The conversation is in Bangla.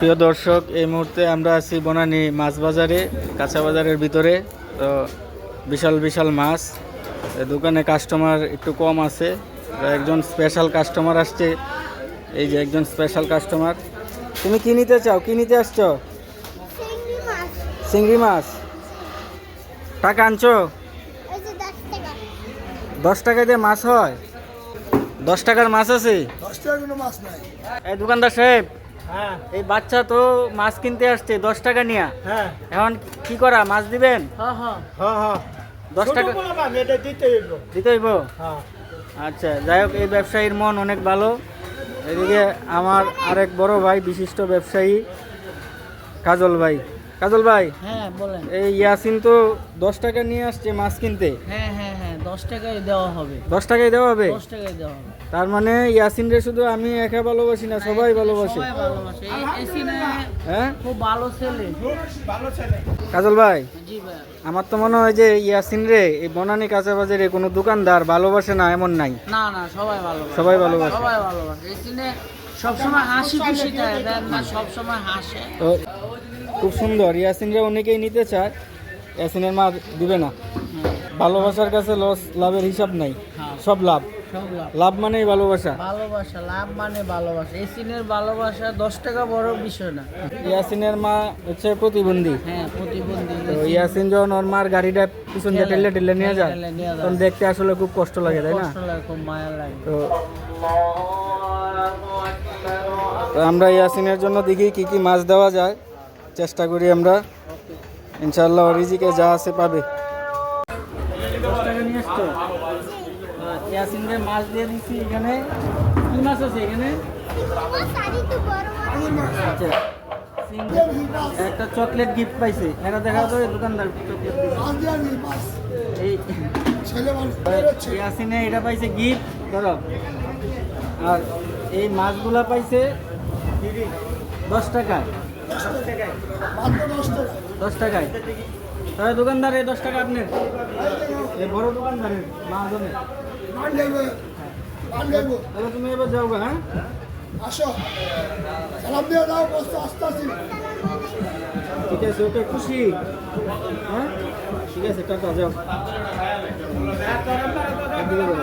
প্রিয় দর্শক, এই মুহূর্তে আমরা আছি বনানী মাছ বাজারে, কাঁচা বাজারের ভিতরে। তো বিশাল বিশাল মাছ, দোকানে কাস্টমার একটু কম আছে। একজন স্পেশাল কাস্টমার আসছে, এই যে একজন স্পেশাল কাস্টমার। তুমি কি নিতে চাও, কি নিতে আসছো? চিংড়ি মাছ। টাকা আনছো? 10 টাকা দিয়ে মাছ হয়? 10 টাকার মাছ আছে? 10 টাকার কোনো মাছ নাই। এই দোকানদার সাহেব, হ্যাঁ এই বাচ্চা তো মাছ কিনতে আসছে 10 টাকা নিয়া। হ্যাঁ এখন কি করা, মাছ দিবেন? হ্যাঁ হ্যাঁ হ্যাঁ 10 টাকা এটা দিতে হইব। দিতে হইব? হ্যাঁ আচ্ছা, যাই হোক, এই ব্যবসায়ীর মন অনেক ভালো। এদিকে আমার আরেক বড় ভাই, বিশিষ্ট ব্যবসায়ী কাজল ভাই। কাজল ভাই, হ্যাঁ বলেন। এই ইয়াসিন তো 10 টাকা নিয়ে আসছে মাছ কিনতে। হ্যাঁ হ্যাঁ হ্যাঁ 10 টাকায় দেওয়া হবে। 10 টাকায় দেওয়া হবে? 10 টাকায় দেওয়া হবে। তার মানে ইয়াসিন রে শুধু আমি একা ভালোবাসি না, সবাই ভালোবাসে। সবাই ভালোবাসে। এই সিনে হ্যাঁ, খুব ভালো ছেলে। ভালো ছেলে। কাজল ভাই, জি ভাই। আমার তো মনে হয় যে ইয়াসিন রে এই বনানী কাঁচা বাজারে কোনো দোকানদার ভালোবাসে না এমন নাই। না না, সবাই ভালোবাসে। সবাই ভালোবাসে। সবাই ভালোবাসে। এই সিনে সবসময় হাসি খুশি থাকে, দেন না সবসময় হাসে। তো খুব সুন্দর, ইয়াসিন রে অনেকেই নিতে চায়, ইয়াসিনের মা দিবে না। ভালোবাসার কাছে লস লাভের হিসাব নাই, হ্যাঁ। সব লাভ। সব লাভ। লাভ মানেই ভালোবাসা। ভালোবাসা, লাভ মানে ভালোবাসা। এই সিনের ভালোবাসা 10 টাকা বড় বিষয় না। ইয়াসিনের মা হচ্ছে প্রতিবন্ধী। হ্যাঁ, প্রতিবন্ধী। তো ইয়াসিন যখন ওর মার গাড়িটা পিছন দিয়ে ঠেলে ঠেলে নিয়ে যায়, ঠেলে নিয়ে যায়। তখন দেখতে আসলে খুব কষ্ট লাগে, তাই না? কষ্ট লাগে, খুব মায়া লাগে। তো তো আমরা ইয়াসিনের জন্য দেখি কি কি মাছ দেওয়া যায়, চেষ্টা করি আমরা। ইনশাআল্লাহ রিজিকে যা আছে পাবে। 10 টাকা নিয়ে আসছো? ইয়াসিনকে মাছ দিয়ে দিচ্ছি। এখানে কি মাছ আছে এখানে? আচ্ছা, একটা চকলেট গিফট পাইছে। এরা দেখা তো দোকানদার চকলেট এই ইয়াসিনে এটা পাইছে গিফট, ধরো। আর এই মাছগুলা পাইছে 10 টাকায়। 10 টাকায়। তাহলে দোকানদার এই 10 টাকা আপনার, এই বড় দোকানদারের মাছনের। তাহলে তুমি এবার যাও গা। হ্যাঁ, আসো, সালাম দিয়ে দাও, বসতে আসতেছি। ঠিক আছে, ওকে খুশি? হ্যাঁ ঠিক আছে, টাটা, যাও। দিকে যাও।